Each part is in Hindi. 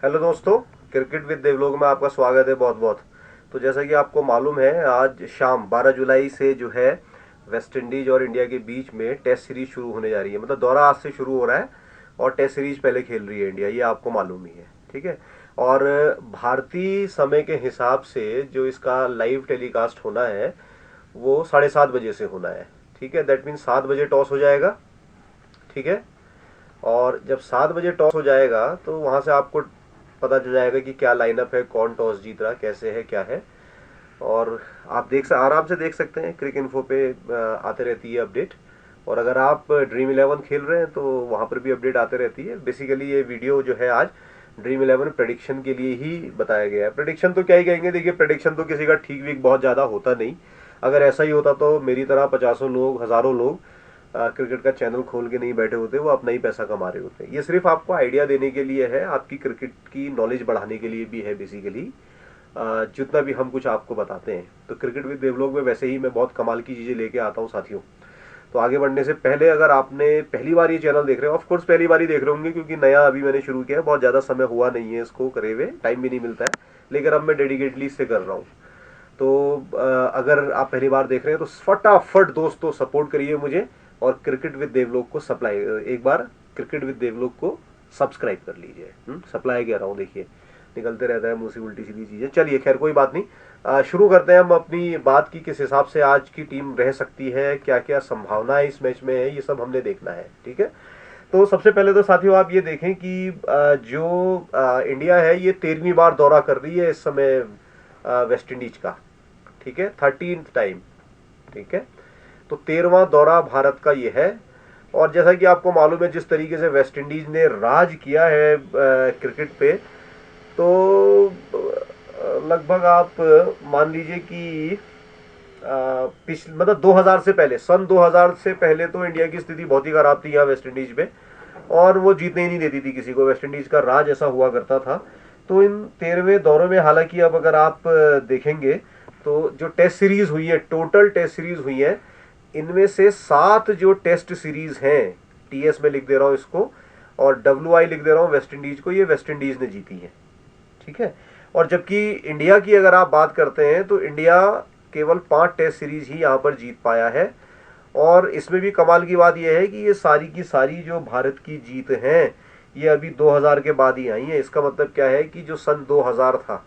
हेलो दोस्तों, क्रिकेट विद देवलोक में आपका स्वागत है बहुत बहुत। तो जैसा कि आपको मालूम है, आज शाम 12 जुलाई से जो है वेस्ट इंडीज और इंडिया के बीच में टेस्ट सीरीज शुरू होने जा रही है। मतलब दौरा आज से शुरू हो रहा है और टेस्ट सीरीज पहले खेल रही है इंडिया, ये आपको मालूम ही है। ठीक है। और भारतीय समय के हिसाब से जो इसका लाइव टेलीकास्ट होना है वो 7:30 बजे से होना है। ठीक है, दैट मीन्स 7 बजे टॉस हो जाएगा। ठीक है। और जब 7 बजे टॉस हो जाएगा तो वहां से आपको पता चल जाएगा कि क्या लाइनअप है, कौन टॉस जीत रहा, कैसे है, क्या है। और आप आराम से देख सकते हैं, क्रिक इन्फो पे आते रहती है अपडेट। और अगर आप ड्रीम इलेवन खेल रहे हैं तो वहाँ पर भी अपडेट आते रहती है। बेसिकली ये वीडियो जो है आज ड्रीम इलेवन प्रेडिक्शन के लिए ही बताया गया है। प्रेडिक्शन तो क्या ही कहेंगे, देखिए प्रेडिक्शन तो किसी का ठीक वीक बहुत ज़्यादा होता नहीं। अगर ऐसा ही होता तो मेरी तरह पचासों लोग, हज़ारों लोग क्रिकेट का चैनल खोल के नहीं बैठे होते, वो अपना ही पैसा कमा रहे होते। ये सिर्फ आपको आइडिया देने के लिए है, आपकी क्रिकेट की नॉलेज बढ़ाने के लिए भी है बेसिकली। जितना भी हम कुछ आपको बताते हैं तो क्रिकेट विद देवलोक में वैसे ही मैं बहुत कमाल की चीज़ें लेके आता हूँ साथियों। तो आगे बढ़ने से पहले, अगर आपने पहली बार ये चैनल देख रहे हो, ऑफ कोर्स पहली बार ही देख रहे होंगे क्योंकि नया अभी मैंने शुरू किया है, बहुत ज़्यादा समय हुआ नहीं है इसको करे हुए, टाइम भी नहीं मिलता है। लेकिन अब मैं डेडिकेटली इससे कर रहा हूँ। तो अगर आप पहली बार देख रहे हैं तो फटाफट दोस्तों सपोर्ट करिए मुझे और क्रिकेट विद देवलोक को सप्लाई, एक बार क्रिकेट विद देवलोक को सब्सक्राइब कर लीजिए। सप्लाई कह रहा हूँ, देखिए निकलते रहता है मुंह से उल्टी सीधी चीजें। चलिए खैर कोई बात नहीं, शुरू करते हैं हम अपनी बात की। किस हिसाब से आज की टीम रह सकती है, क्या क्या संभावनाएं इस मैच में है, ये सब हमने देखना है। ठीक है। तो सबसे पहले तो साथियों आप ये देखें कि जो इंडिया है ये 13वीं बार दौरा कर रही है इस समय वेस्ट इंडीज का। ठीक है, 13th टाइम। ठीक है। तो 13वां दौरा भारत का ये है। और जैसा कि आपको मालूम है, जिस तरीके से वेस्ट इंडीज ने राज किया है क्रिकेट पे, तो लगभग आप मान लीजिए कि पिछले मतलब 2000 से पहले, सन 2000 से पहले तो इंडिया की स्थिति बहुत ही खराब थी यहाँ वेस्ट इंडीज में। और वो जीतने ही नहीं देती थी किसी को, वेस्ट इंडीज का राज ऐसा हुआ करता था। तो इन 13वें दौरों में हालांकि अब अगर आप देखेंगे तो जो टेस्ट सीरीज हुई है, टोटल टेस्ट सीरीज हुई है, इनमें से 7 जो टेस्ट सीरीज हैं, टीएस में लिख दे रहा हूं इसको और डब्ल्यू आई लिख दे रहा हूं वेस्ट इंडीज को, ये वेस्ट इंडीज ने जीती है। ठीक है। और जबकि इंडिया की अगर आप बात करते हैं तो इंडिया केवल 5 टेस्ट सीरीज ही यहां पर जीत पाया है। और इसमें भी कमाल की बात यह है कि ये सारी की सारी जो भारत की जीत हैं ये अभी 2000 के बाद ही आई है। इसका मतलब क्या है कि जो सन 2000 था,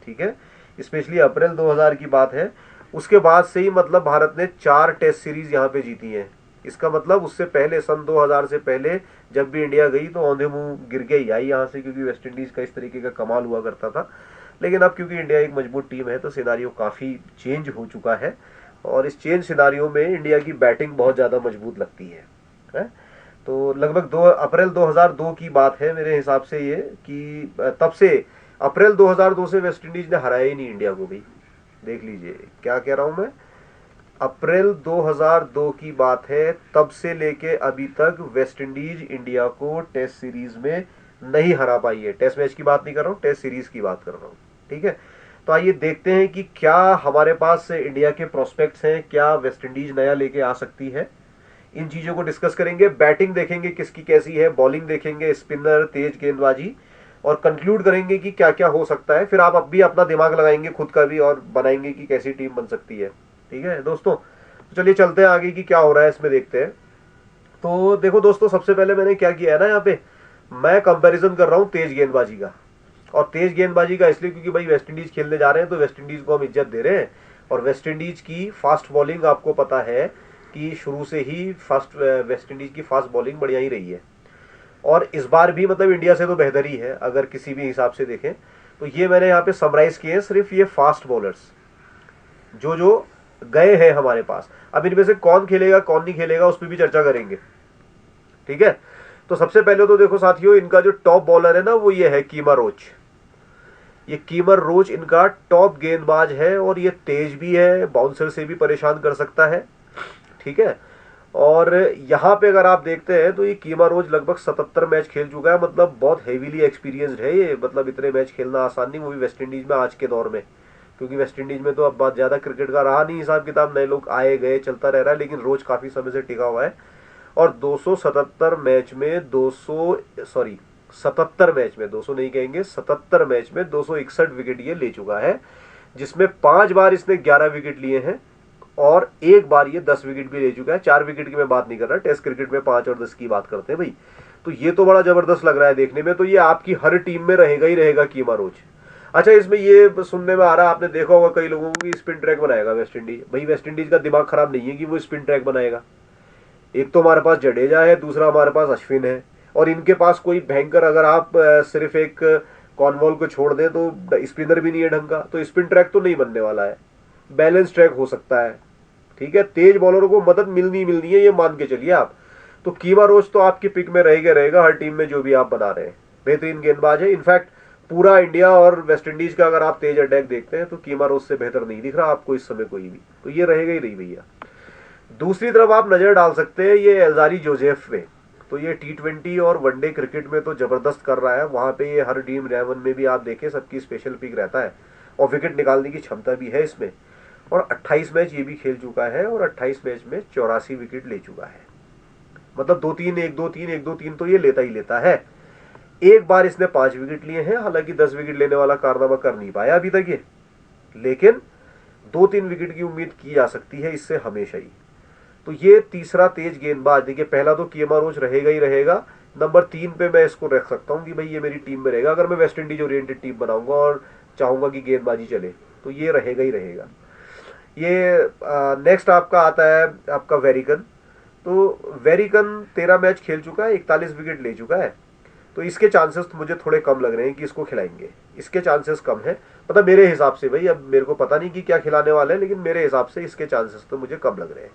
ठीक है, स्पेशली अप्रैल 2000 की बात है, उसके बाद से ही मतलब भारत ने 4 टेस्ट सीरीज यहाँ पे जीती हैं। इसका मतलब उससे पहले, सन 2000 से पहले जब भी इंडिया गई तो औंधे मुंह गिर के ही आई यहाँ से, क्योंकि वेस्ट इंडीज का इस तरीके का कमाल हुआ करता था। लेकिन अब क्योंकि इंडिया एक मजबूत टीम है तो सिनारियो काफ़ी चेंज हो चुका है। और इस चेंज सिनारियो में इंडिया की बैटिंग बहुत ज़्यादा मजबूत लगती है? तो लगभग 2 अप्रैल 2002 की बात है मेरे हिसाब से ये, कि तब से अप्रैल 2002 से वेस्ट इंडीज ने हराया ही नहीं इंडिया को भी। देख लीजिए क्या कह रहा हूं मैं, अप्रैल 2002 की बात है, तब से लेके अभी तक वेस्ट इंडीज इंडिया को टेस्ट सीरीज में नहीं हरा पाई है। टेस्ट मैच की बात नहीं कर रहा हूँ, टेस्ट सीरीज की बात कर रहा हूँ। ठीक है। तो आइए देखते हैं कि क्या हमारे पास इंडिया के प्रोस्पेक्ट्स हैं, क्या वेस्ट इंडीज नया लेके आ सकती है। इन चीजों को डिस्कस करेंगे, बैटिंग देखेंगे किसकी कैसी है, बॉलिंग देखेंगे, स्पिनर, तेज गेंदबाजी, और कंक्लूड करेंगे कि क्या क्या हो सकता है। फिर आप अब भी अपना दिमाग लगाएंगे खुद का भी और बनाएंगे कि कैसी टीम बन सकती है। ठीक है दोस्तों, तो चलिए चलते हैं आगे कि क्या हो रहा है इसमें, देखते हैं। तो देखो दोस्तों, सबसे पहले मैंने क्या किया है ना, यहाँ पे मैं कंपैरिजन कर रहा हूँ तेज गेंदबाजी का। और तेज गेंदबाजी का इसलिए क्योंकि भाई वेस्ट इंडीज खेलने जा रहे हैं तो वेस्ट इंडीज को हम इज्जत दे रहे हैं। और वेस्ट इंडीज की फास्ट बॉलिंग आपको पता है कि शुरू से ही फास्ट, वेस्ट इंडीज की फास्ट बॉलिंग बढ़िया ही रही है। और इस बार भी मतलब इंडिया से तो बेहतर ही है अगर किसी भी हिसाब से देखें। तो ये मैंने यहाँ पे समराइज किए हैं सिर्फ ये फास्ट बॉलर्स जो जो गए हैं हमारे पास। अब इनमें से कौन खेलेगा कौन नहीं खेलेगा उस पर भी चर्चा करेंगे। ठीक है। तो सबसे पहले तो देखो साथियों, इनका जो टॉप बॉलर है ना वो ये है कीमर रोच। ये कीमर रोच इनका टॉप गेंदबाज है और ये तेज भी है, बाउंसर से भी परेशान कर सकता है। ठीक है। और यहाँ पे अगर आप देखते हैं तो ये कीमा रोज लगभग 77 मैच खेल चुका है, मतलब बहुत हेवीली एक्सपीरियंस्ड है ये। मतलब इतने मैच खेलना आसान नहीं, वो भी वेस्ट इंडीज में आज के दौर में, क्योंकि वेस्ट इंडीज में तो अब बहुत ज़्यादा क्रिकेट का रहा नहीं हिसाब किताब, नए लोग आए गए चलता रह रहा है, लेकिन रोज काफ़ी समय से टिका हुआ है। और 277 मैच में 200 सॉरी 77 मैच में, 200 नहीं कहेंगे, 77 मैच में 261 विकेट ये ले चुका है, जिसमें 5 बार इसने 11 विकेट लिए हैं और एक बार ये 10 विकेट भी ले चुका है। 4 विकेट की मैं बात नहीं कर रहा, टेस्ट क्रिकेट में 5 और 10 की बात करते हैं भाई। तो ये तो बड़ा जबरदस्त लग रहा है देखने में। तो ये आपकी हर टीम में रहेगा ही रहेगा कीमा रोच। अच्छा, इसमें ये सुनने में आ रहा है, आपने देखा होगा कई लोगों को, स्पिन ट्रैक बनाएगा वेस्ट इंडीज। भाई वेस्ट इंडीज का दिमाग खराब नहीं है कि वो स्पिन ट्रैक बनाएगा। एक तो हमारे पास जडेजा है, दूसरा हमारे पास अश्विन है, और इनके पास कोई भयंकर, अगर आप सिर्फ एक कॉर्नवॉल को छोड़ दें तो स्पिनर भी नहीं है ढंग का, तो स्पिन ट्रैक तो नहीं बनने वाला है। बैलेंस ट्रैक हो सकता है, ठीक है। तेज बॉलरों को मदद मिलनी है, ये मान के चलिए आप। तो कीमा रोच तो आपकी पिक में रहेगा हर टीम में जो भी आप बना रहे हैं। बेहतरीन गेंदबाज है। इनफैक्ट पूरा इंडिया और वेस्ट इंडीज का अगर आप तेज अटैक देखते हैं तो कीमा रोच से बेहतर नहीं दिख रहा आपको इस समय कोई भी। तो ये रहेगा ही नहीं भैया। दूसरी तरफ आप नजर डाल सकते हैं ये अल्जारी जोसेफ में। तो ये T20 और वनडे क्रिकेट में तो जबरदस्त कर रहा है। वहां पे ये हर टीम 11 में भी आप देखें सबकी स्पेशल पिक रहता है, और विकेट निकालने की क्षमता भी है इसमें। और 28 मैच ये भी खेल चुका है, और 28 मैच में 84 विकेट ले चुका है। मतलब 2-3 1-2-3 1-2-3 तो ये लेता ही लेता है। एक बार इसने 5 विकेट लिए हैं, हालांकि 10 विकेट लेने वाला कारनामा कर नहीं पाया अभी तक ये, लेकिन 2-3 विकेट की उम्मीद की जा सकती है इससे हमेशा ही। तो ये तीसरा तेज गेंदबाज, देखिए पहला तो कीमा रोच रहेगा ही रहेगा। नंबर 3 पे मैं इसको रख सकता हूँ कि भाई ये मेरी टीम में रहेगा, अगर मैं वेस्ट इंडीज ओरिएंटेड टीम बनाऊंगा और चाहूंगा कि गेंदबाजी चले तो ये रहेगा ही रहेगा। ये नेक्स्ट आपका आता है आपका वेरिकन। तो वेरिकन 13 मैच खेल चुका है, 41 विकेट ले चुका है। तो इसके चांसेस तो मुझे थोड़े कम लग रहे हैं कि इसको खिलाएंगे, इसके चांसेस कम है। मतलब मेरे हिसाब से, भाई अब मेरे को पता नहीं कि क्या खिलाने वाले हैं, लेकिन मेरे हिसाब से इसके चांसेस तो मुझे कम लग रहे हैं।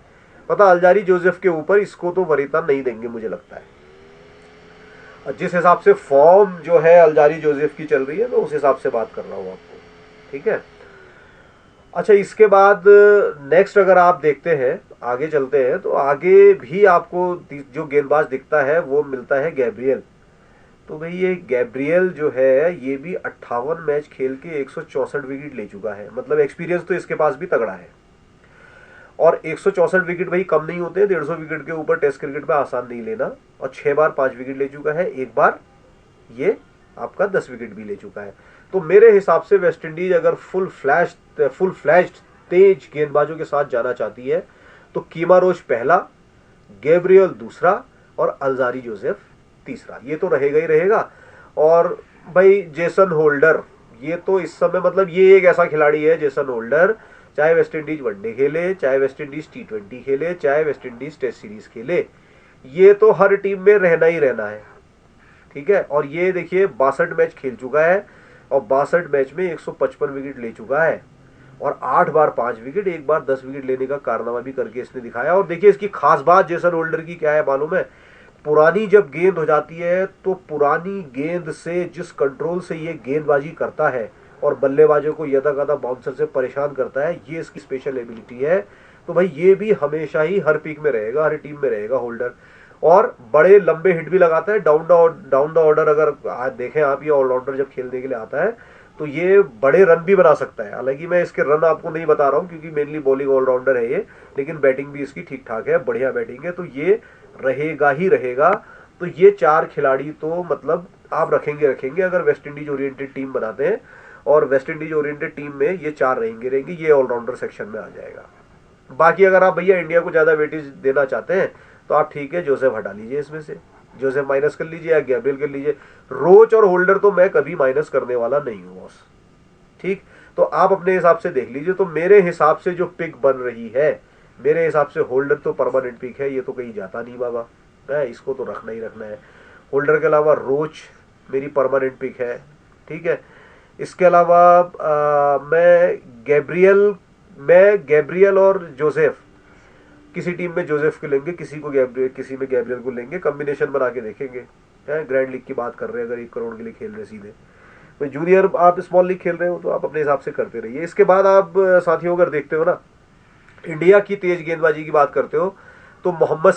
पता अल्जारी जोसेफ के ऊपर इसको तो वरीयता नहीं देंगे मुझे लगता है। जिस हिसाब से फॉर्म जो है अल्जारी जोसेफ की चल रही है, मैं उस हिसाब से बात कर रहा हूँ आपको, ठीक है। अच्छा, इसके बाद नेक्स्ट अगर आप देखते हैं, आगे चलते हैं, तो आगे भी आपको जो गेंदबाज दिखता है वो मिलता है गैब्रियल। तो भाई ये गैब्रियल जो है ये भी 58 मैच खेल के 164 विकेट ले चुका है। मतलब एक्सपीरियंस तो इसके पास भी तगड़ा है। और 164 विकेट भाई कम नहीं होते हैं, 150 विकेट के ऊपर टेस्ट क्रिकेट में आसान नहीं लेना। और 6 बार 5 विकेट ले चुका है, एक बार ये आपका 10 विकेट भी ले चुका है। तो मेरे हिसाब से वेस्ट इंडीज अगर फुल फ्लैश्ड तेज गेंदबाजों के साथ जाना चाहती है तो कीमा रोच पहला, गैब्रियल दूसरा और अल्जारी जोसेफ तीसरा, ये तो रहेगा ही रहेगा। और भाई जेसन होल्डर, ये तो इस समय मतलब ये एक ऐसा खिलाड़ी है जेसन होल्डर, चाहे वेस्ट इंडीज वनडे खेले, चाहे वेस्ट इंडीज T20 खेले, चाहे वेस्ट इंडीज टेस्ट सीरीज खेले, ये तो हर टीम में रहना ही रहना है, ठीक है। और ये देखिए 62 मैच खेल चुका है और 62 मैच में 155 विकेट ले चुका है, और 8 बार 5 विकेट, एक बार 10 विकेट लेने का कारनामा भी करके इसने दिखाया। और देखिए इसकी खास बात जेसन होल्डर की क्या है मालूम है? पुरानी जब गेंद हो जाती है तो पुरानी गेंद से जिस कंट्रोल से ये गेंदबाजी करता है और बल्लेबाजों को यदाकदा बाउंसर से परेशान करता है, ये इसकी स्पेशल एबिलिटी है। तो भाई ये भी हमेशा ही हर पिक में रहेगा, हर टीम में रहेगा होल्डर। और बड़े लंबे हिट भी लगाता है डाउन द ऑर्डर। अगर देखें आप, ये ऑलराउंडर जब खेलने के लिए आता है तो ये बड़े रन भी बना सकता है। हालांकि मैं इसके रन आपको नहीं बता रहा हूँ क्योंकि मेनली बॉलिंग ऑलराउंडर है ये, लेकिन बैटिंग भी इसकी ठीक ठाक है, बढ़िया बैटिंग है। तो ये रहेगा ही रहेगा। तो ये 4 खिलाड़ी तो मतलब आप रखेंगे अगर वेस्ट इंडीज ओरिएंटेड टीम बनाते हैं, और वेस्ट इंडीज ओरिएंटेड टीम में ये 4 रहेंगे, ये ऑलराउंडर सेक्शन में आ जाएगा। बाकी अगर आप भैया इंडिया को ज्यादा वेटेज देना चाहते हैं तो आप ठीक है जोसेफ हटा लीजिए, इसमें से जोसेफ माइनस कर लीजिए या गैब्रियल कर लीजिए। रोच और होल्डर तो मैं कभी माइनस करने वाला नहीं हूँ बॉस, ठीक। तो आप अपने हिसाब से देख लीजिए। तो मेरे हिसाब से जो पिक बन रही है, मेरे हिसाब से होल्डर तो परमानेंट पिक है, ये तो कहीं जाता नहीं बाबा है, इसको तो रखना ही रखना है। होल्डर के अलावा रोच मेरी परमानेंट पिक है, ठीक है। इसके अलावा मैं गैब्रियल और जोसेफ, किसी टीम में जोसेफ को लेंगे, किसी में गैब्रियल को लेंगे, कॉम्बिनेशन बना के देखेंगे। ग्रैंड लीग की बात कर रहे हैं, अगर 1 करोड़ के लिए खेल रहे सीधे, तो जूनियर आप स्मॉल लीग खेल रहे हो तो आप अपने हिसाब से करते रहिए। इसके बाद आप साथियों अगर देखते हो ना, इंडिया की तेज गेंदबाजी की बात करते हो तो मोहम्मद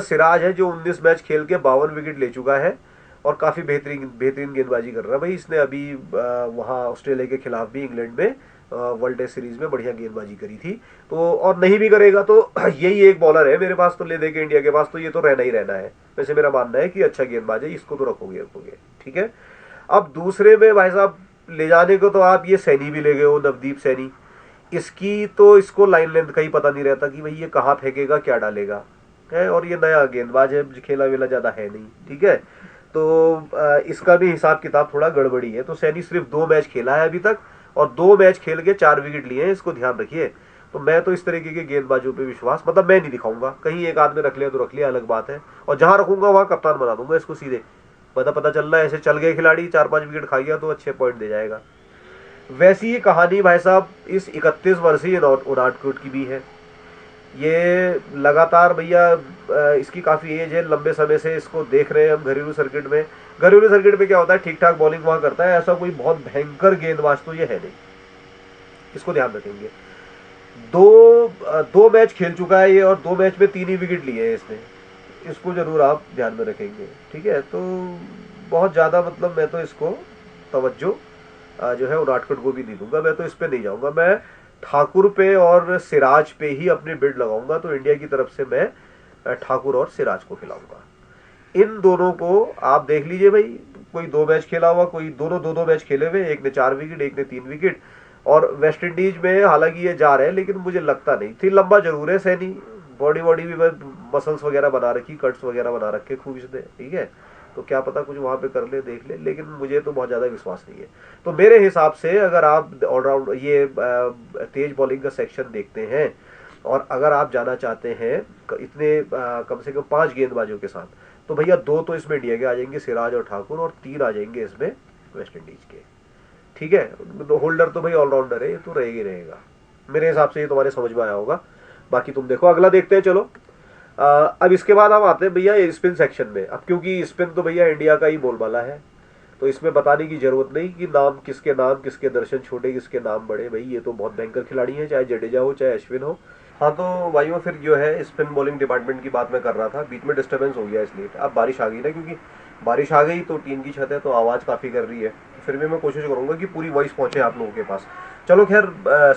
सिराज है जो 19 मैच खेल के 52 विकेट ले चुका है और काफ़ी बेहतरीन गेंदबाजी कर रहा है भाई। इसने अभी वहाँ ऑस्ट्रेलिया के खिलाफ भी इंग्लैंड में वर्ल्ड टेस्ट सीरीज में बढ़िया गेंदबाजी करी थी। तो और नहीं भी करेगा तो यही एक बॉलर है मेरे पास तो ले दे के इंडिया के पास, तो ये तो रहना ही रहना है। वैसे मेरा मानना है कि अच्छा गेंदबाज है, इसको तो रखोगे, ठीक है। अब दूसरे में भाई साहब ले जाने को तो आप ये सैनी भी ले गए हो, नवदीप सैनी। इसकी तो इसको लाइन लेंथ का ही पता नहीं रहता कि भाई ये कहाँ फेंकेगा, क्या डालेगा है, और ये नया गेंदबाज है, खेला वेला ज्यादा है नहीं, ठीक है। तो इसका भी हिसाब किताब थोड़ा गड़बड़ी है। तो सैनी सिर्फ 2 मैच खेला है अभी तक, और 2 मैच खेल के 4 विकेट लिए हैं, इसको ध्यान रखिए। तो मैं तो इस तरीके के गेंदबाजों पे विश्वास मतलब मैं नहीं दिखाऊंगा। कहीं एक आदमी रख लिया तो रख लिया, अलग बात है, और जहां रखूंगा वहां कप्तान बना दूंगा इसको सीधे। पता चल रहा है ऐसे चल गए खिलाड़ी, 4-5 विकेट खा गया तो अच्छे पॉइंट दे जाएगा। वैसी ही कहानी भाई साहब इस 31 वर्षीय उनादकट की भी है। ये लगातार भैया इसकी काफ़ी एज है, लंबे समय से इसको देख रहे हैं हम घरेलू सर्किट में। घरेलू सर्किट में क्या होता है, ठीक ठाक बॉलिंग वहाँ करता है, ऐसा कोई बहुत भयंकर गेंदबाज तो ये है नहीं, इसको ध्यान रखेंगे। दो मैच खेल चुका है ये, और 2 मैच में 3 ही विकेट लिए हैं इसने, इसको जरूर आप ध्यान में रखेंगे, ठीक है। तो बहुत ज़्यादा मतलब मैं तो इसको तवज्जो जो है उनादकट को भी नहीं दूंगा, मैं तो इस पे नहीं जाऊंगा। मैं ठाकुर पे और सिराज पे ही अपनी बिड लगाऊंगा। तो इंडिया की तरफ से मैं ठाकुर और सिराज को खिलाऊंगा। इन दोनों को आप देख लीजिए भाई, कोई 2 मैच खेला हुआ, कोई दोनों 2-2 मैच खेले हुए, एक ने 4 विकेट, एक ने 3 विकेट। और वेस्ट इंडीज में हालांकि ये जा रहे हैं, लेकिन मुझे लगता नहीं थी, लंबा जरूर है सैनी, बॉडी भी मसल्स वगैरह बना रखी, कट्स वगैरह बना रखे खूब इसने, ठीक है। तो क्या पता कुछ वहां पे कर ले, देख ले, लेकिन मुझे तो बहुत ज्यादा विश्वास नहीं है। तो मेरे हिसाब से अगर आप ऑलराउंड ये तेज बॉलिंग का सेक्शन देखते हैं, और अगर आप जाना चाहते हैं इतने कम से कम 5 गेंदबाजों के साथ, तो भैया 2 तो इसमें इंडिया के आ जाएंगे, सिराज और ठाकुर, और 3 आ जाएंगे इसमें वेस्ट इंडीज के, ठीक है। होल्डर तो भाई ऑलराउंडर है, ये तो रहेगा ही रहेगा मेरे हिसाब से। ये तुम्हारे समझ में आया होगा। बाकी तुम देखो, अगला देखते हैं, चलो। अब इसके बाद हम आते हैं भैया स्पिन सेक्शन में। अब क्योंकि स्पिन तो भैया इंडिया का ही बोलबाला है, तो इसमें बताने की जरूरत नहीं कि नाम, किसके दर्शन छोटे, किसके नाम बड़े। भाई ये तो बहुत भयंकर खिलाड़ी हैं, चाहे जडेजा हो चाहे अश्विन हो। हाँ तो भाइयों, फिर जो है स्पिन बॉलिंग डिपार्टमेंट की बात मैं कर रहा था, बीच में डिस्टर्बेंस हो गया इसलिए। अब बारिश आ गई ना, क्योंकि बारिश आ गई तो टीन की छत है तो आवाज़ काफ़ी कर रही है। फिर भी मैं कोशिश करूंगा कि पूरी वॉइस पहुंचे आप लोगों के पास। चलो खैर,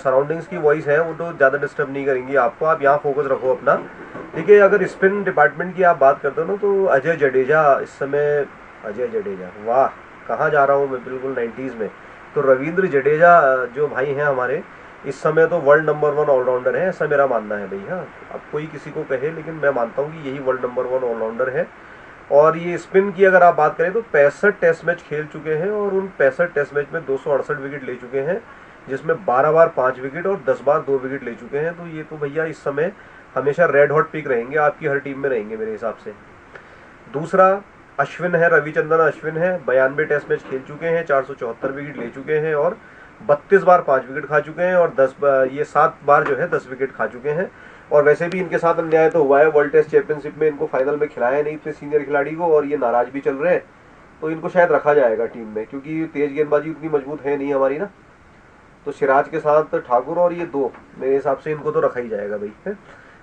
सराउंडिंग्स की वॉइस है, वो तो ज़्यादा डिस्टर्ब नहीं करेंगी आपको, आप यहाँ फोकस रखो अपना। देखिए, अगर स्पिन डिपार्टमेंट की आप बात करते हो ना, तो अजय जडेजा इस समय, अजय जडेजा, वाह, कहाँ जा रहा हूँ मैं, बिल्कुल 90s में। तो रविंद्र जडेजा जो भाई हैं हमारे, इस समय तो वर्ल्ड नंबर 1 ऑलराउंडर है, ऐसा मेरा मानना है भैया। अब कोई किसी को कहे, लेकिन मैं मानता हूँ कि यही वर्ल्ड नंबर 1 ऑलराउंडर है। और ये स्पिन की अगर आप बात करें तो 65 टेस्ट मैच खेल चुके हैं, और उन 65 टेस्ट मैच में 268 विकेट ले चुके हैं, जिसमें 12 बार 5 विकेट और 10 बार 2 विकेट ले चुके हैं। तो ये तो भैया इस समय हमेशा रेड हॉट पिक रहेंगे, आपकी हर टीम में रहेंगे मेरे हिसाब से। दूसरा अश्विन है, रविचंद्रन अश्विन है, 92 टेस्ट मैच खेल चुके हैं, 474 विकेट ले चुके हैं, और 32 बार 5 विकेट खा चुके हैं, और 7 बार जो है 10 विकेट खा चुके हैं। और वैसे भी इनके साथ अन्याय तो हुआ है, वर्ल्ड टेस्ट चैंपियनशिप में इनको फाइनल में खिलाया नहीं इतने सीनियर खिलाड़ी को, और ये नाराज भी चल रहे हैं। तो इनको शायद रखा जाएगा टीम में, क्योंकि तेज गेंदबाजी उतनी मजबूत है नहीं हमारी ना। तो सिराज के साथ ठाकुर और ये 2, मेरे हिसाब से इनको तो रखा ही जाएगा भाई, है।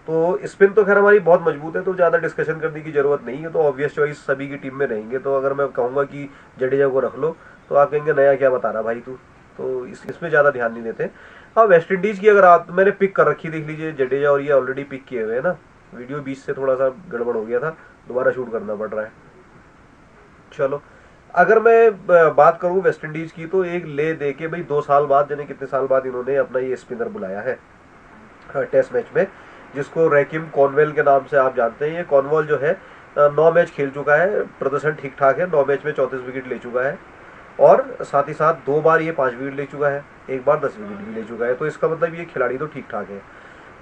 तो स्पिन तो खैर हमारी बहुत मजबूत है, तो ज़्यादा डिस्कशन करने की जरूरत नहीं है। तो ऑब्वियस चॉइस सभी की टीम में रहेंगे। तो अगर मैं कहूँगा कि जडेजा को रख लो, तो आप कहेंगे नया क्या बता रहा भाई तू, तो इसमें ज़्यादा ध्यान नहीं देते। हाँ, वेस्ट इंडीज़ की अगर आप, मैंने पिक कर रखी, देख लीजिए, जडेजा और ये ऑलरेडी पिक किए हुए हैं ना। वीडियो बीच से थोड़ा सा गड़बड़ हो गया था, दोबारा शूट करना पड़ रहा है। चलो, अगर मैं बात करूं वेस्ट इंडीज की, तो एक ले दे के भाई 2 साल बाद, यानी कितने साल बाद इन्होंने अपना ये स्पिनर बुलाया है टेस्ट मैच में, जिसको रैकिम कॉनवेल के नाम से आप जानते हैं। ये कॉनवेल जो है 9 मैच खेल चुका है, प्रदर्शन ठीक ठाक है, 9 मैच में 34 विकेट ले चुका है, और साथ ही साथ 2 बार ये 5 विकेट ले चुका है, 1 बार 10 विकेट भी ले चुका है। तो इसका मतलब ये खिलाड़ी तो ठीक ठाक है।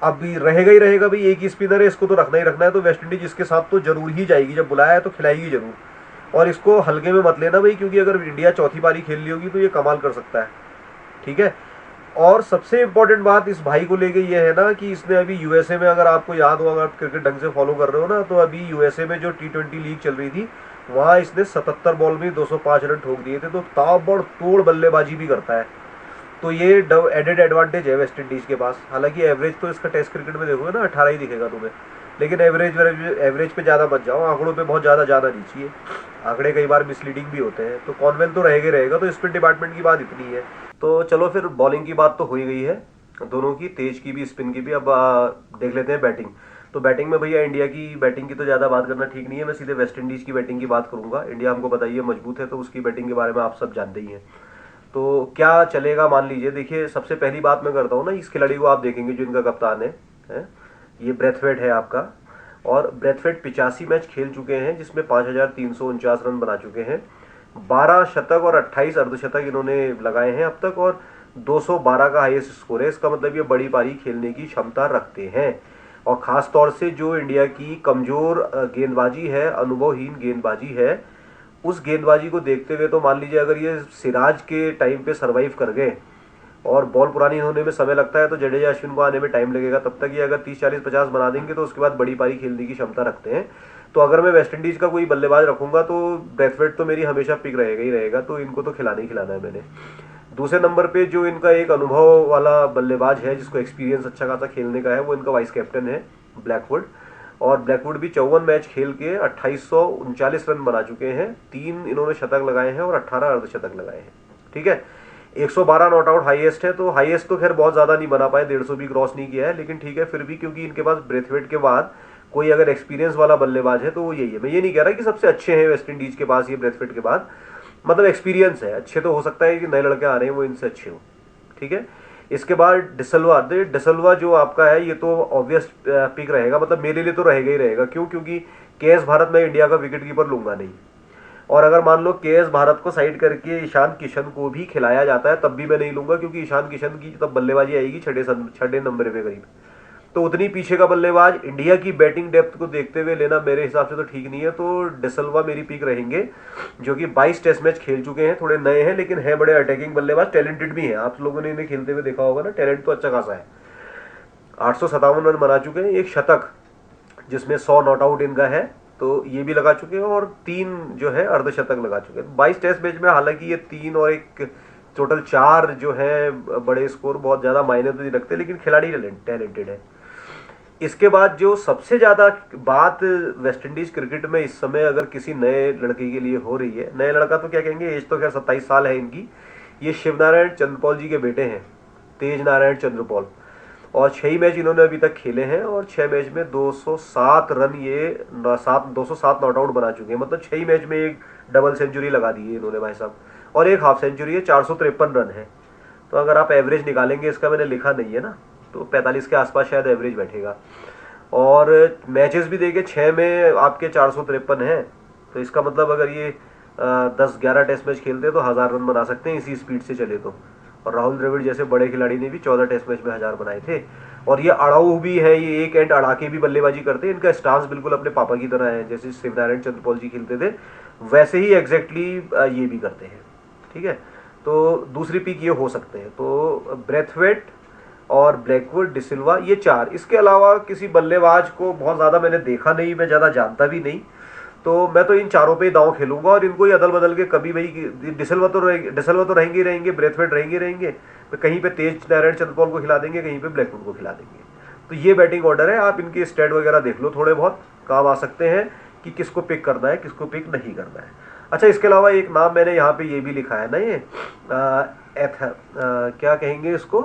अब भी रहेगा ही रहेगा भाई, एक ही स्पिनर है, इसको तो रखना ही रखना है। तो वेस्ट इंडीज इसके साथ तो जरूर ही जाएगी, जब बुलाया है तो खिलाएगी जरूर। और इसको हल्के में मत लेना भाई, क्योंकि अगर इंडिया चौथी पारी खेल ली होगी तो ये कमाल कर सकता है, ठीक है। और सबसे इंपॉर्टेंट बात इस भाई को लेके ये है ना, कि इसने अभी यूएसए में, अगर आपको याद हो, अगर आप क्रिकेट ढंग से फॉलो कर रहे हो ना, तो अभी यूएसए में जो T20 लीग चल रही थी, वहाँ इसने 77 बॉल में 205 रन ठोक दिए थे। तो ताबड़ तोड़ बल्लेबाजी भी करता है। तो ये एडेड एडवांटेज है वेस्ट इंडीज के पास। हालांकि एवरेज तो इसका टेस्ट क्रिकेट में देखोगे ना 18 ही दिखेगा तुम्हें, लेकिन एवरेज पे ज़्यादा मत जाओ, आंकड़ों पे बहुत ज़्यादा जाना नहीं चाहिए, आंकड़े कई बार मिसलीडिंग भी होते हैं। तो कॉनवेल तो रहेगा रहेगा। तो स्पिन डिपार्टमेंट की बात इतनी है। तो चलो फिर, बॉलिंग की बात तो हो ही गई है, दोनों की, तेज की भी स्पिन की भी। अब देख लेते हैं बैटिंग। तो बैटिंग में भैया इंडिया की बैटिंग की तो ज़्यादा बात करना ठीक नहीं है, मैं सीधे वेस्ट इंडीज़ की बैटिंग की बात करूंगा। इंडिया हमको बताइए मजबूत है, तो उसकी बैटिंग के बारे में आप सब जानते ही हैं। तो क्या चलेगा मान लीजिए, देखिए सबसे पहली बात मैं करता हूँ ना, इस खिलाड़ी को आप देखेंगे जो इनका कप्तान है? ये ब्रेथवेट है आपका। और ब्रेथवेट 85 मैच खेल चुके हैं, जिसमें 5,349 रन बना चुके हैं। 12 शतक और 28 अर्धशतक इन्होंने लगाए हैं अब तक, और 212 का हाईएस्ट स्कोर है। इसका मतलब ये बड़ी पारी खेलने की क्षमता रखते हैं। और खास तौर से जो इंडिया की कमजोर गेंदबाजी है, अनुभवहीन गेंदबाजी है, उस गेंदबाजी को देखते हुए तो मान लीजिए अगर ये सिराज के टाइम पे सरवाइव कर गए और बॉल पुरानी होने में समय लगता है, तो जडेजा अश्विन को आने में टाइम लगेगा। तब तक ये अगर 30 40 50 बना देंगे तो उसके बाद बड़ी पारी खेलने की क्षमता रखते हैं। तो अगर मैं वेस्ट इंडीज का कोई बल्लेबाज रखूंगा तो ब्रेथवेट तो मेरी हमेशा पिक रहेगा ही रहेगा, तो इनको तो खिलाना ही खिलाना है मैंने। दूसरे नंबर पे जो इनका एक अनुभव वाला बल्लेबाज है, जिसको एक्सपीरियंस अच्छा खासा खेलने का है, वो इनका वाइस कैप्टन है ब्लैकवुड। और ब्लैकवुड भी 54 मैच खेल के 2839 रन बना चुके हैं। 3 इन्होंने शतक लगाए हैं और 18 अर्धशतक लगाए हैं। ठीक है, 112 नॉट आउट हाईएस्ट है। तो हाईएस्ट तो खैर बहुत ज्यादा नहीं बना पाए, 150 भी क्रॉस नहीं किया है, लेकिन ठीक है फिर भी, क्योंकि इनके पास ब्रेथवेट के बाद कोई अगर एक्सपीरियंस वाला बल्लेबाज है तो वो यही है। मैं ये नहीं कह रहा कि सबसे अच्छे हैं वेस्ट इंडीज के पास ये ब्रेथवेट के बाद, मतलब एक्सपीरियंस है, अच्छे तो हो सकता है कि नए लड़के आ रहे हैं वो इनसे अच्छे हो। ठीक है, इसके बाद डिसल्वा जो आपका है, ये तो ऑब्वियस पिक रहेगा, मतलब मेरे लिए तो रहेगा ही रहेगा। क्यों? क्योंकि केएस भारत में इंडिया का विकेट कीपर लूंगा नहीं। और अगर मान लो केएस भारत को साइड करके ईशान किशन को भी खिलाया जाता है तब भी मैं नहीं लूंगा, क्योंकि ईशान किशन की तब बल्लेबाजी आएगी छठे नंबर पे करीब। तो उतनी पीछे का बल्लेबाज इंडिया की बैटिंग डेप्थ को देखते हुए लेना मेरे हिसाब से तो ठीक नहीं है। तो डिसल्वा मेरी पिक रहेंगे, जो कि 22 टेस्ट मैच खेल चुके हैं, थोड़े नए हैं लेकिन है बड़े अटैकिंग बल्लेबाज, टैलेंटेड भी हैं। आप लोगों ने इन्हें खेलते हुए देखा होगा ना, टैलेंट तो अच्छा खासा है। 857 रन बना चुके हैं, एक शतक जिसमें 100 नॉट आउट इनका है, तो ये भी लगा चुके हैं, और 3 जो है अर्धशतक लगा चुके हैं 22 टेस्ट मैच में। हालांकि ये 3 और एक टोटल 4 जो है बड़े स्कोर बहुत ज्यादा मायने तो नहीं रखते, लेकिन खिलाड़ी टैलेंटेड है। इसके बाद जो सबसे ज्यादा बात वेस्ट इंडीज क्रिकेट में इस समय अगर किसी नए लड़के के लिए हो रही है, नए लड़का तो क्या कहेंगे, एज तो खैर 27 साल है इनकी, ये शिव नारायण चंद्रपॉल जी के बेटे हैं, तेज नारायण चंद्रपॉल। और 6 मैच इन्होंने अभी तक खेले हैं, और 6 मैच में 207 रन, ये 207 नॉट आउट बना चुके हैं। मतलब 6 मैच में एक डबल सेंचुरी लगा दी है इन्होंने भाई साहब, और एक हाफ सेंचुरी है। 453 रन है। तो अगर आप एवरेज निकालेंगे, इसका मैंने लिखा नहीं है ना, तो 45 के आसपास शायद एवरेज बैठेगा। और मैचेस भी देखे, 6 में आपके 453 हैं, तो इसका मतलब अगर ये 10-11 टेस्ट मैच खेलते हैं तो 1000 रन बना सकते हैं इसी स्पीड से चले तो। और राहुल द्रविड़ जैसे बड़े खिलाड़ी ने भी 14 टेस्ट मैच में 1000 बनाए थे। और ये अड़ाऊ भी है, ये एक एंड अड़ा के भी बल्लेबाजी करते हैं। इनका स्टांस बिल्कुल अपने पापा की तरह है, जैसे शिवनारायण चंद्रपॉल जी खेलते थे वैसे ही एग्जैक्टली ये भी करते हैं। ठीक है, तो दूसरी पिक ये हो सकते हैं। तो ब्रेथवेट और ब्लैकवुड, डिसिल्वा, ये 4। इसके अलावा किसी बल्लेबाज को बहुत ज्यादा मैंने देखा नहीं, मैं ज्यादा जानता भी नहीं, तो मैं तो इन चारों पे ही दांव खेलूंगा। और इनको ही अदल बदल के कभी भाई डिसल्वा तो रहेंगे ही रहेंगे, ब्रेथवेट रहेंगे, तो कहीं पे तेज नारायण चंद्रपॉल को खिला देंगे, कहीं पे ब्लैकवुड को खिला देंगे। तो ये बैटिंग ऑर्डर है, आप इनके स्टैट वगैरह देख लो, थोड़े बहुत काम आ सकते हैं कि किसको पिक करना है, किसको पिक नहीं करना है। अच्छा, इसके अलावा एक नाम मैंने यहाँ पे ये भी लिखा है ना, ये क्या कहेंगे इसको,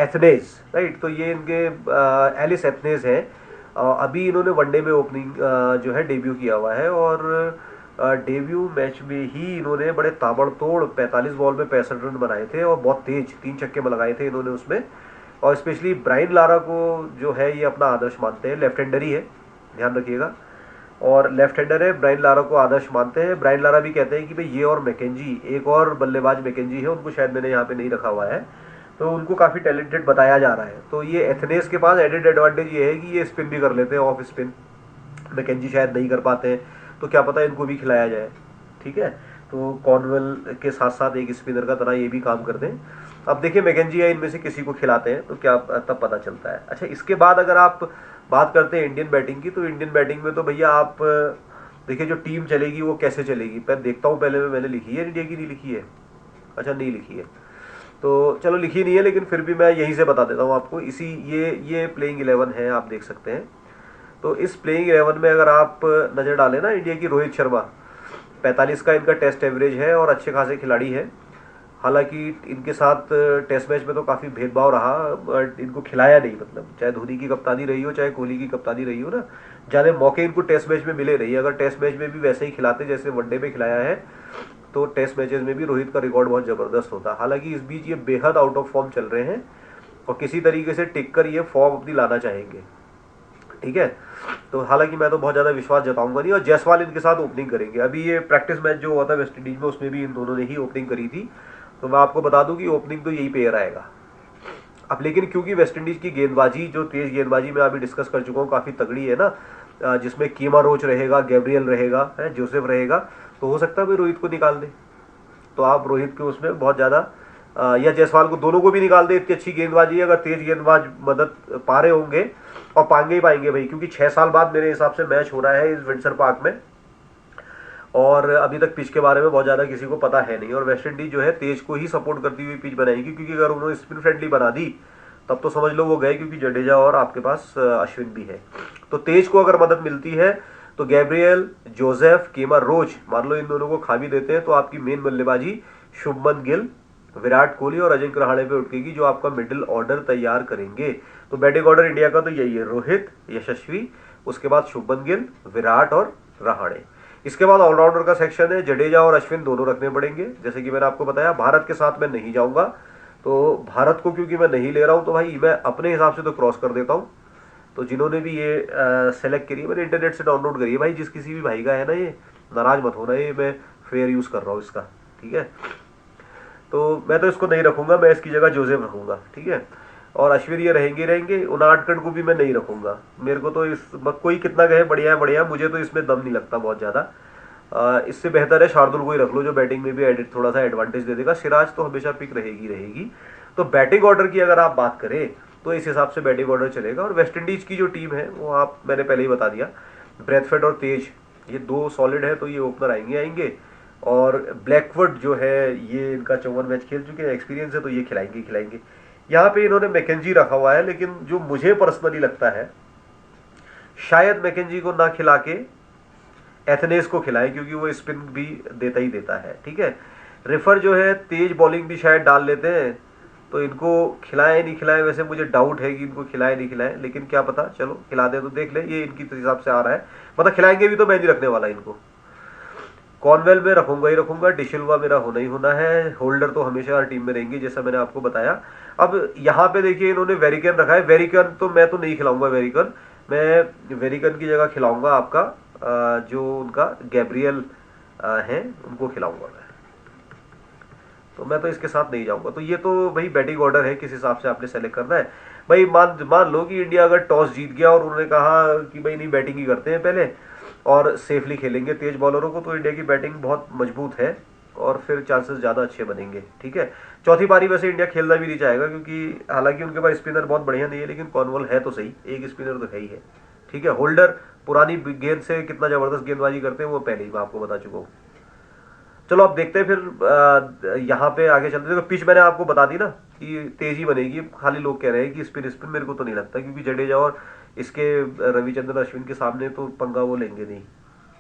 एथनेज, राइट। तो ये इनके एलिस एथनेज है। अभी इन्होंने वनडे में ओपनिंग जो है डेब्यू किया हुआ है, और डेब्यू मैच में ही इन्होंने बड़े ताबड़तोड़ 45 बॉल में 65 रन बनाए थे, और बहुत तेज 3 छक्के में लगाए थे इन्होंने उसमें। और स्पेशली ब्रायन लारा को जो है ये अपना आदर्श मानते हैं, लेफ्ट हैंडर ही है, ध्यान रखिएगा, और लेफ्ट हैंडर है, ब्रायन लारा को आदर्श मानते हैं। ब्रायन लारा भी कहते हैं कि भाई ये और मैकेंजी, एक और बल्लेबाज मैकेंजी है, उनको शायद मैंने यहाँ पे नहीं रखा हुआ है, तो उनको काफ़ी टैलेंटेड बताया जा रहा है। तो ये एथनेस के पास एडेड एडवांटेज ये है कि ये स्पिन भी कर लेते हैं, ऑफ स्पिन, मैकेंजी शायद नहीं कर पाते हैं, तो क्या पता इनको भी खिलाया जाए। ठीक है, तो कॉर्नवेल के साथ साथ एक स्पिनर का तरह ये भी काम करते हैं। अब देखिए मैकेंजी या इनमें से किसी को खिलाते हैं तो क्या तब पता चलता है। अच्छा, इसके बाद अगर आप बात करते हैं इंडियन बैटिंग की, तो इंडियन बैटिंग में तो भैया आप देखिए जो टीम चलेगी वो कैसे चलेगी। मैं देखता हूँ पहले, मैंने लिखी है इंडिया की, नहीं लिखी है, अच्छा नहीं लिखी है, तो चलो लिखी नहीं है, लेकिन फिर भी मैं यहीं से बता देता हूँ आपको। इसी ये प्लेइंग 11 है, आप देख सकते हैं। तो इस प्लेइंग 11 में अगर आप नज़र डालें ना, इंडिया की रोहित शर्मा 45 का इनका टेस्ट एवरेज है, और अच्छे खासे खिलाड़ी है। हालांकि इनके साथ टेस्ट मैच में तो काफ़ी भेदभाव रहा, बट इनको खिलाया नहीं, मतलब चाहे धोनी की कप्तानी रही हो चाहे कोहली की कप्तानी रही हो ना, ज़्यादा मौके इनको टेस्ट मैच में मिले नहीं। अगर टेस्ट मैच में भी वैसे ही खिलाते जैसे वनडे में खिलाया है तो टेस्ट मैचेस में भी रोहित का रिकॉर्ड बहुत ज़बरदस्त होता। हालांकि इस बीच ये बेहद आउट ऑफ फॉर्म चल रहे हैं और किसी तरीके से टिक कर ये फॉर्म अपनी लाना चाहेंगे, ठीक है। तो हालांकि मैं तो बहुत ज़्यादा विश्वास जताऊंगा नहीं, और जायसवाल इनके साथ ओपनिंग करेंगे। अभी ये प्रैक्टिस मैच जो हुआ था वेस्ट इंडीज में उसमें भी इन दोनों ने ही ओपनिंग करी थी, तो मैं आपको बता दूं कि ओपनिंग तो यही पेयर आएगा। अब लेकिन क्योंकि वेस्ट इंडीज की गेंदबाजी जो तेज गेंदबाजी मैं अभी डिस्कस कर चुका हूँ काफ़ी तगड़ी है ना, जिसमें कीमा रोच रहेगा, गैब्रियल रहेगा, है जोसेफ रहेगा, तो हो सकता है भाई रोहित को निकाल दे। तो आप रोहित के उसमें बहुत ज़्यादा या जायसवाल को, दोनों को भी निकाल दे। इतनी अच्छी गेंदबाजी है, अगर तेज गेंदबाज मदद पा रहे होंगे और पाएंगे ही पाएंगे भाई, क्योंकि 6 साल बाद मेरे हिसाब से मैच हो रहा है इस विंडसर पार्क में, और अभी तक पिच के बारे में बहुत ज़्यादा किसी को पता है नहीं। और वेस्ट इंडीज जो है तेज को ही सपोर्ट करती हुई पिच बनाएगी, क्योंकि अगर उन्होंने स्पिन फ्रेंडली बना दी तब तो समझ लो वो गए, क्योंकि जडेजा और आपके पास अश्विन भी है। तो तेज को अगर मदद मिलती है तो गैब्रियल, जोसेफ, केमा रोच, मान लो इन दोनों को खा भी देते हैं तो आपकी मेन बल्लेबाजी शुभमन गिल, विराट कोहली और अजिंक्य रहाणे पे उठेगी, जो आपका मिडिल ऑर्डर तैयार करेंगे। तो बैटिंग ऑर्डर इंडिया का तो यही है, रोहित, यशस्वी, उसके बाद शुभमन गिल, विराट और रहाणे। इसके बाद ऑलराउंडर का सेक्शन है, जडेजा और अश्विन दोनों रखने पड़ेंगे। जैसे कि मैंने आपको बताया भारत के साथ मैं नहीं जाऊंगा, तो भारत को क्योंकि मैं नहीं ले रहा हूं तो भाई मैं अपने हिसाब से तो क्रॉस कर देता हूं। तो जिन्होंने भी ये सेलेक्ट करी है मैंने इंटरनेट से डाउनलोड करी है भाई, जिस किसी भी भाई का है ना, ये नाराज मत होना, ये मैं फेयर यूज कर रहा हूँ इसका, ठीक है। तो मैं तो इसको नहीं रखूंगा, मैं इसकी जगह जोसेफ रखूंगा, ठीक है। और अश्विन ये रहेंगे रहेंगे, उनादकड़ को भी मैं नहीं रखूंगा। मेरे को तो इस कोई कितना कहे बढ़िया है बढ़िया, मुझे तो इसमें दम नहीं लगता बहुत ज़्यादा। इससे बेहतर है शार्दुल को ही रख लो, जो बैटिंग में भी एडिट थोड़ा सा एडवांटेज दे देगा। सिराज तो हमेशा पिक रहेगी रहेगी। तो बैटिंग ऑर्डर की अगर आप बात करें तो इस हिसाब से बैटिंग ऑर्डर चलेगा। और वेस्ट इंडीज की जो टीम है वो आप मैंने पहले ही बता दिया, ब्रेथवेट और तेज ये दो सॉलिड है, तो ये ओपनर आएंगे आएंगे। और ब्लैकवुड जो है ये इनका 54 मैच खेल चुके हैं, एक्सपीरियंस है, तो ये खिलाएंगे खिलाएंगे। यहाँ पे इन्होंने मैकेंजी रखा हुआ है, लेकिन जो मुझे पर्सनली लगता है शायद मैकेंजी को ना खिला के एथनेस को खिलाए, क्योंकि वो स्पिन भी देता ही देता है, ठीक है। रिफर जो है तेज बॉलिंग भी शायद डाल लेते हैं, तो इनको खिलाए नहीं खिलाए, वैसे मुझे डाउट है कि इनको खिलाए नहीं खिलाए, लेकिन क्या पता, चलो खिला दे तो देख ले। ये इनकी हिसाब से आ रहा है, मतलब खिलाएंगे भी तो मैं नहीं रखने वाला इनको। कॉर्नवेल में रखूंगा ही रखूंगा, डिशिल्वा मेरा होना ही होना है। होल्डर तो हमेशा हर टीम में रहेंगे, जैसा मैंने आपको बताया। अब यहाँ पे देखिए इन्होंने वेरिकन रखा है, वेरिकन तो मैं तो नहीं खिलाऊंगा, वेरिकन मैं वेरिकन की जगह खिलाऊंगा आपका जो उनका गैब्रियल है उनको खिलाऊंगा मैं। तो मैं तो इसके साथ नहीं जाऊंगा। तो ये तो भाई बैटिंग ऑर्डर है, किस हिसाब से आपने सेलेक्ट करना है भाई। मान लो कि इंडिया अगर टॉस जीत गया और उन्होंने कहा कि भाई नहीं बैटिंग ही करते हैं पहले और सेफली खेलेंगे तेज बॉलरों को, तो इंडिया की बैटिंग बहुत मजबूत है और फिर चांसेस ज़्यादा अच्छे बनेंगे, ठीक है। चौथी पारी वैसे इंडिया खेलना भी नहीं चाहेगा, क्योंकि हालांकि उनके पास स्पिनर बहुत बढ़िया नहीं है, लेकिन कॉर्नवॉल है तो सही, एक स्पिनर तो है ही है, ठीक है। होल्डर पुरानी गेंद से कितना ज़बरदस्त गेंदबाजी करते हैं वो पहले ही मैं आपको बता चुका हूँ। चलो अब देखते हैं फिर यहाँ पे आगे चलते हैं। तो पिच मैंने आपको बता दी ना कि तेजी बनेगी, खाली लोग कह रहे हैं कि स्पिन स्पिन, मेरे को तो नहीं लगता, क्योंकि जडेजा और इसके रविचंद्रन अश्विन के सामने तो पंगा वो लेंगे नहीं,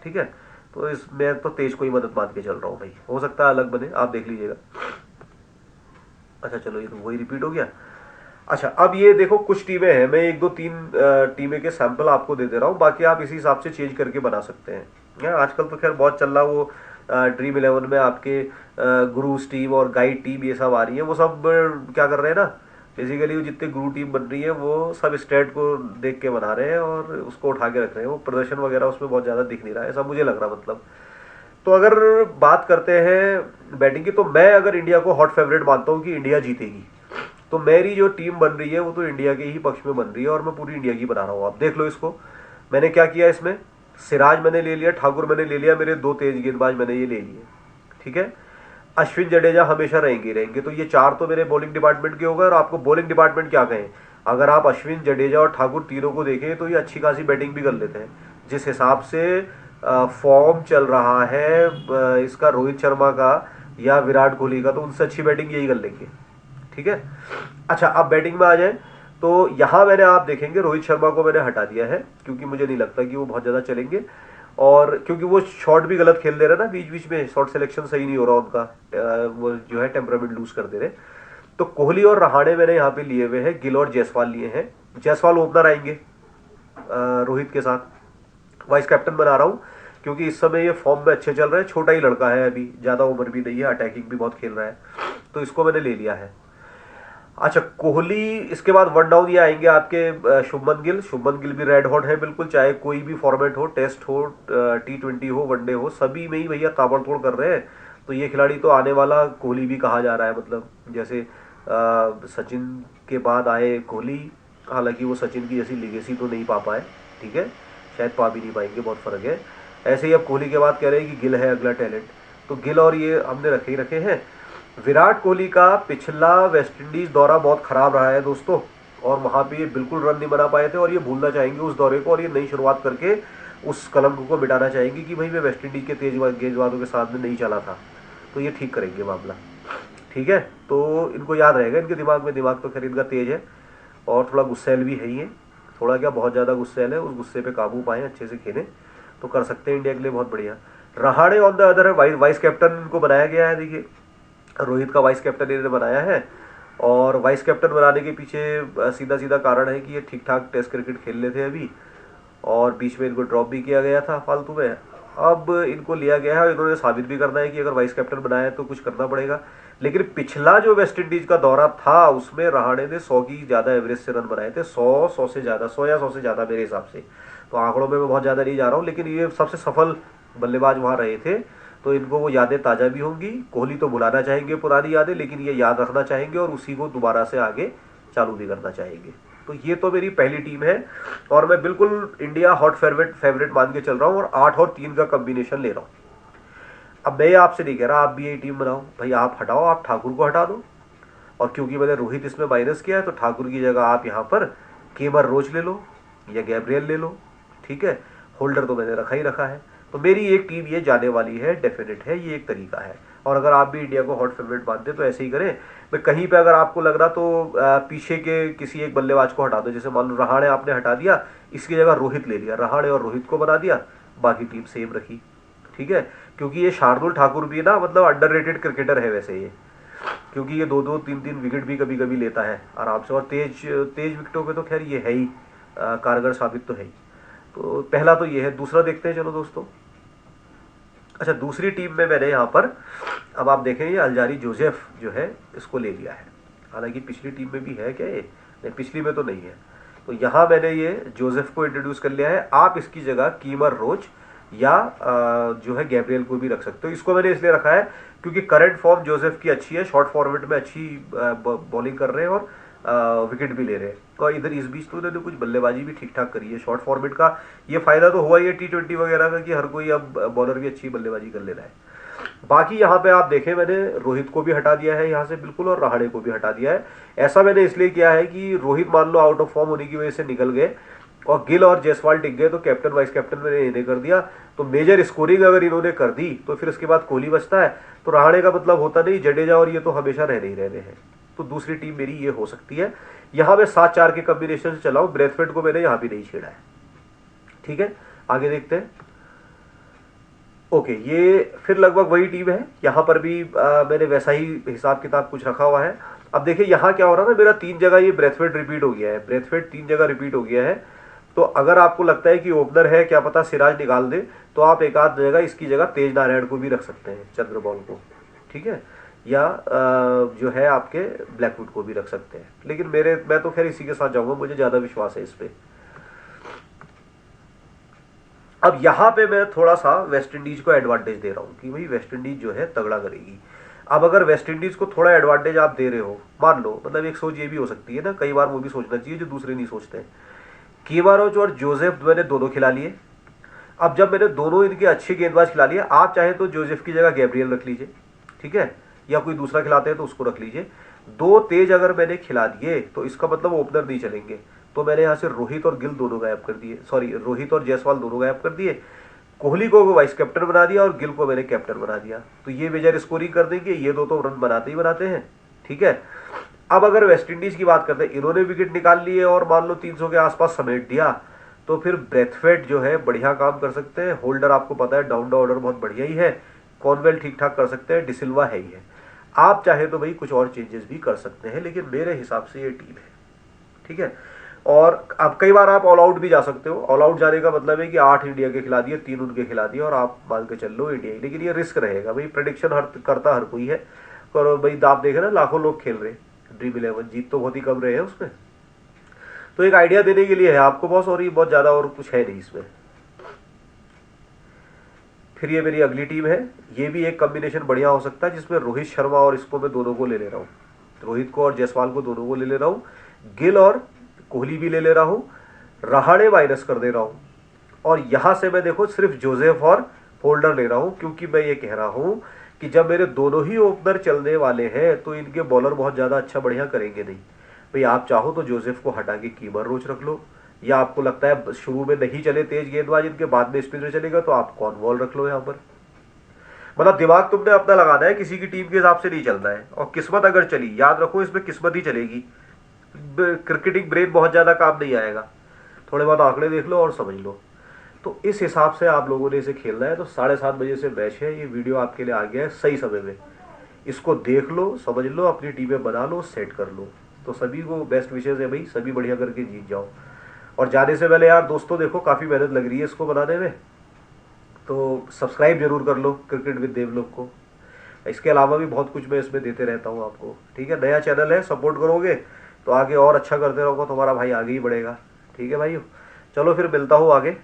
ठीक है। तो इसमें तो तेज को ही मदद मान के चल रहा हूँ भाई, हो सकता है अलग बने, आप देख लीजिएगा। अच्छा चलो ये तो वही रिपीट हो गया। अच्छा अब ये देखो कुछ टीमें हैं, मैं 1 2 3 टीमें के सैंपल आपको दे दे रहा हूँ, बाकी आप इसी हिसाब से चेंज करके बना सकते हैं। आजकल तो खैर बहुत चल रहा वो ड्रीम 11 में आपके गुरुज टीम और गाइड टीम ये सब आ रही है। वो सब क्या कर रहे हैं ना, बेसिकली जितने गुरु टीम बन रही है वो सब स्टेट को देख के बना रहे हैं और उसको उठा के रख रहे हैं। वो प्रदर्शन वगैरह उसमें बहुत ज़्यादा दिख नहीं रहा है, ऐसा मुझे लग रहा मतलब। तो अगर बात करते हैं बैटिंग की, तो मैं अगर इंडिया को हॉट फेवरेट मानता हूँ कि इंडिया जीतेगी, तो मेरी जो टीम बन रही है वो तो इंडिया के ही पक्ष में बन रही है और मैं पूरी इंडिया की बना रहा हूँ। आप देख लो इसको, मैंने क्या किया इसमें, सिराज मैंने ले लिया, ठाकुर मैंने ले लिया, मेरे 2 तेज गेंदबाज मैंने ये ले लिए, ठीक है। अश्विन जडेजा हमेशा रहेंगे रहेंगे, तो ये 4 तो मेरे बॉलिंग डिपार्टमेंट के हो गए। और आपको बॉलिंग डिपार्टमेंट क्या कहें, अगर आप अश्विन जडेजा और ठाकुर तीनों को देखें तो ये अच्छी खासी बैटिंग भी कर लेते हैं। जिस हिसाब से फॉर्म चल रहा है इसका रोहित शर्मा का या विराट कोहली का, तो उनसे अच्छी बैटिंग यही कर लेंगे, ठीक है। अच्छा अब बैटिंग में आ जाए, तो यहाँ मैंने आप देखेंगे रोहित शर्मा को मैंने हटा दिया है, क्योंकि मुझे नहीं लगता कि वो बहुत ज़्यादा चलेंगे। और क्योंकि वो शॉट भी गलत खेल दे रहे ना, बीच बीच में शॉट सिलेक्शन सही नहीं हो रहा उनका, वो जो है टेम्परामेंट लूज कर दे रहे। तो कोहली और रहाणे मैंने यहाँ पे लिए हुए हैं, गिल और जायसवाल लिए हैं। जायसवाल ओपनर आएंगे रोहित के साथ। वाइस कैप्टन बना रहा हूँ क्योंकि इस समय ये फॉर्म में अच्छे चल रहे हैं, छोटा ही लड़का है अभी, ज़्यादा उम्र भी नहीं है, अटैकिंग भी बहुत खेल रहा है, तो इसको मैंने ले लिया है। अच्छा, कोहली इसके बाद वन डाउन ये आएंगे आपके शुभमन गिल। शुभमन गिल भी रेड हॉट है बिल्कुल, चाहे कोई भी फॉर्मेट हो, टेस्ट हो, T20 हो, वनडे हो, सभी में ही भैया ताबड़तोड़ कर रहे हैं। तो ये खिलाड़ी तो आने वाला कोहली भी कहा जा रहा है, मतलब जैसे सचिन के बाद आए कोहली, हालांकि वो सचिन की जैसी लिगेसी तो नहीं पा पाए, ठीक है, शायद पा भी नहीं पाएंगे, बहुत फर्क है। ऐसे ही अब कोहली के बाद कह रहे हैं कि गिल है अगला टैलेंट, तो गिल और ये हमने रखे ही रखे हैं। विराट कोहली का पिछला वेस्टइंडीज दौरा बहुत खराब रहा है दोस्तों, और वहां पे ये बिल्कुल रन नहीं बना पाए थे, और ये भूलना चाहेंगे उस दौरे को, और ये नई शुरुआत करके उस कलंक को मिटाना चाहेंगे कि भाई मैं वेस्टइंडीज के तेज गेंदबाजों के साथ में नहीं चला था। तो ये ठीक करेंगे मामला, ठीक है। तो इनको याद रहेगा, इनके दिमाग में, दिमाग तो खैर इनका तेज है और थोड़ा गुस्सैल भी है ये, थोड़ा क्या बहुत ज़्यादा गुस्सैल है, उस गुस्से पे काबू पाएं, अच्छे से खेलें तो कर सकते हैं इंडिया के लिए बहुत बढ़िया। रहाणे ऑन द अदर है, वाइस कैप्टन इनको बनाया गया है, देखिए रोहित का वाइस कैप्टन इन्होंने बनाया है। और वाइस कैप्टन बनाने के पीछे सीधा सीधा कारण है कि ये ठीक ठाक टेस्ट क्रिकेट खेल लेते थे अभी, और बीच में इनको ड्रॉप भी किया गया था फालतू में, अब इनको लिया गया है और इन्होंने साबित भी करना है कि अगर वाइस कैप्टन बनाया है तो कुछ करना पड़ेगा। लेकिन पिछला जो वेस्ट इंडीज का दौरा था उसमें रहाणे ने 100 की ज़्यादा एवरेज से रन बनाए थे, 100 से ज़्यादा, 100 या 100 से ज़्यादा मेरे हिसाब से, तो आंकड़ों में मैं बहुत ज़्यादा नहीं जा रहा हूँ, लेकिन ये सबसे सफल बल्लेबाज वहाँ रहे थे। तो इनको वो यादें ताज़ा भी होंगी। कोहली तो भुलाना चाहेंगे पुरानी यादें, लेकिन ये याद रखना चाहेंगे और उसी को दोबारा से आगे चालू भी करना चाहेंगे। तो ये तो मेरी पहली टीम है और मैं बिल्कुल इंडिया हॉट फेवरेट मान के चल रहा हूँ और 8 और 3 का कॉम्बिनेशन ले रहा हूँ। अब मैं आपसे नहीं कह रहा आप भी ये टीम बनाओ, भाई आप हटाओ, आप ठाकुर को हटा दो, और क्योंकि मैंने रोहित इसमें माइनस किया है तो ठाकुर की जगह आप यहाँ पर केमर रोच ले लो या गैब्रियल ले लो, ठीक है। होल्डर तो मैंने रखा ही रखा है। तो मेरी एक टीम ये जाने वाली है, डेफिनेट है, ये एक तरीका है। और अगर आप भी इंडिया को हॉट फेवरेट मानते तो ऐसे ही करें। मैं कहीं पे अगर आपको लग रहा तो पीछे के किसी एक बल्लेबाज को हटा दो, जैसे मान लो रहाणे आपने हटा दिया, इसकी जगह रोहित ले लिया, रहाणे और रोहित को बना दिया, बाकी टीम सेम रखी, ठीक है। क्योंकि ये शार्दुल ठाकुर भी ना मतलब अंडररेटेड क्रिकेटर है वैसे ये, क्योंकि ये 2-2 3-3 विकेट भी कभी कभी लेता है आराम से, और तेज तेज विकेटों पे तो खैर ये है ही, कारगर साबित तो है ही। तो पहला तो ये है। दूसरा देखते हैं चलो दोस्तों। अच्छा, दूसरी टीम में मैंने यहाँ पर, अब आप देखें ये अल्जारी जोसेफ जो है इसको ले लिया है, हालांकि पिछली टीम में भी है क्या ये, नहीं पिछली में तो नहीं है। तो यहाँ मैंने ये जोसेफ को इंट्रोड्यूस कर लिया है। आप इसकी जगह कीमर रोच या जो है गैब्रियल को भी रख सकते हो। इसको मैंने इसलिए रखा है क्योंकि करंट फॉर्म जोसेफ की अच्छी है, शॉर्ट फॉर्मेट में अच्छी बॉलिंग कर रहे हैं और विकेट भी ले रहे हैं, और इधर इस बीच तो उन्होंने कुछ बल्लेबाजी भी ठीक ठाक करी है। शॉर्ट फॉर्मेट का ये फायदा तो हुआ ही है T20 वगैरह का कि हर कोई अब बॉलर भी अच्छी बल्लेबाजी कर ले रहा है। बाकी यहाँ पे आप देखें मैंने रोहित को भी हटा दिया है यहाँ से बिल्कुल, और रहाणे को भी हटा दिया है। ऐसा मैंने इसलिए किया है कि रोहित मान लो आउट ऑफ फॉर्म होने की वजह से निकल गए और गिल और जायसवाल टिक गए, तो कैप्टन वाइस कैप्टन मैंने इन्हें कर दिया। तो मेजर स्कोरिंग अगर इन्होंने कर दी तो फिर उसके बाद कोहली बचता है, तो रहाणे का मतलब होता नहीं, जडेजा और ये तो हमेशा रहने ही रहने हैं। तो दूसरी टीम मेरी ये हो सकती है। यहाँ मैं 7-4 के कॉम्बिनेशन से चला हूँ, ब्रेथवेट को मैंने यहाँ भी नहीं छेड़ा है, ठीक है। आगे देखते हैं। ओके, ये फिर लगभग वही टीम है, यहाँ पर भी मैंने वैसा ही हिसाब किताब कुछ रखा हुआ है। अब देखिए यहाँ क्या हो रहा है ना, मेरा 3 जगह ये ब्रेथवेट रिपीट हो गया है, ब्रेथवेट 3 जगह रिपीट हो गया है। तो अगर आपको लगता है कि ओपनर है, क्या पता सिराज निकाल दे, तो आप एक आध जगह इसकी जगह तेज नारायण को भी रख सकते हैं, चंद्रबॉल को, ठीक है, या जो है आपके ब्लैकवुड को भी रख सकते हैं। लेकिन मैं तो खैर इसी के साथ जाऊंगा, मुझे ज़्यादा विश्वास है इस पर। अब यहाँ पे मैं थोड़ा सा वेस्ट इंडीज को एडवांटेज दे रहा हूँ कि भाई वेस्ट इंडीज जो है तगड़ा करेगी। अब अगर वेस्ट इंडीज को थोड़ा एडवांटेज आप दे रहे हो, मान लो, मतलब एक सोच ये भी हो सकती है ना, कई बार वो भी सोचना चाहिए जो दूसरे नहीं सोचते हैं। कीमारोच और जोसेफ मैंने दोनों खिला लिए। अब जब मैंने दोनों इनके अच्छे गेंदबाज खिला लिए, आप चाहे तो जोसेफ की जगह गैब्रियल रख लीजिए, ठीक है, या कोई दूसरा खिलाते हैं तो उसको रख लीजिए। 2 तेज अगर मैंने खिला दिए तो इसका मतलब ओपनर नहीं चलेंगे, तो मैंने यहाँ से रोहित और गिल दोनों गायब कर दिए, सॉरी रोहित और जायसवाल दोनों गायब कर दिए। कोहली को वाइस कैप्टन बना दिया और गिल को मैंने कैप्टन बना दिया। तो ये मेजर स्कोरिंग कर देंगे, ये दो तो रन बनाते ही बनाते हैं, ठीक है। अब अगर वेस्ट इंडीज की बात करते हैं, इन्होंने विकेट निकाल लिए और मान लो 300 के आसपास समेट दिया, तो फिर ब्रेथवेट जो है बढ़िया काम कर सकते हैं। होल्डर आपको पता है डाउन द ऑर्डर बहुत बढ़िया ही है। कॉनवेल ठीक ठाक कर सकते हैं, डिसिल्वा है ही है। आप चाहे तो भाई कुछ और चेंजेस भी कर सकते हैं, लेकिन मेरे हिसाब से ये टीम है, ठीक है। और अब कई बार आप ऑल आउट भी जा सकते हो। ऑल आउट जाने का मतलब है कि 8 इंडिया के खिला दिए, 3 उनके खिला दिए और आप मान के चल लो इंडिया ही। लेकिन ये रिस्क रहेगा भाई, प्रेडिक्शन हर करता हर कोई है। और भाई आप देखे ना, लाखों लोग खेल रहे हैं ड्रीम 11, जीत तो बहुत ही कम रहे हैं उसमें। तो एक आइडिया देने के लिए है आपको बॉस, और ये बहुत ज्यादा और कुछ है नहीं इसमें। फिर ये मेरी अगली टीम है। ये भी एक कॉम्बिनेशन बढ़िया हो सकता है, जिसमें रोहित शर्मा और इसको मैं दोनों को ले रहा हूँ। रोहित को और जायसवाल को दोनों को ले रहा हूँ। गिल और कोहली भी ले रहा हूँ। रहाणे माइनस कर दे रहा हूँ। और यहां से मैं देखो सिर्फ जोसेफ और होल्डर ले रहा हूं, क्योंकि मैं ये कह रहा हूं कि जब मेरे दोनों ही ओपनर चलने वाले हैं तो इनके बॉलर बहुत ज्यादा अच्छा बढ़िया करेंगे नहीं। भाई आप चाहो तो जोसेफ को हटा के कीमर रोच रख लो, या आपको लगता है शुरू में नहीं चले तेज गेंदबाज इनके, बाद में स्पिनर चलेगा, तो आप कॉर्नवॉल रख लो यहाँ पर। मतलब दिमाग तुमने अपना लगाना है, किसी की टीम के हिसाब से नहीं चलना है। और किस्मत अगर चली, याद रखो इसमें किस्मत ही चलेगी, क्रिकेटिंग ब्रेन बहुत ज्यादा काम नहीं आएगा। थोड़े बहुत आंकड़े देख लो और समझ लो। तो इस हिसाब से आप लोगों ने इसे खेलना है। तो 7:30 बजे से मैच है। ये वीडियो आपके लिए आ गया है सही समय में। इसको देख लो, समझ लो, अपनी टीमें बना लो, सेट कर लो। तो सभी को बेस्ट विशेष है भाई, सभी बढ़िया करके जीत जाओ। और जाने से पहले यार दोस्तों, देखो काफ़ी मेहनत लग रही है इसको बनाने में, तो सब्सक्राइब जरूर कर लो क्रिकेट विद देवलोक को। इसके अलावा भी बहुत कुछ मैं इसमें देते रहता हूँ आपको, ठीक है। नया चैनल है, सपोर्ट करोगे तो आगे और अच्छा करते रहोगे, तुम्हारा भाई आगे ही बढ़ेगा, ठीक है भाई। चलो फिर मिलता हूँ आगे।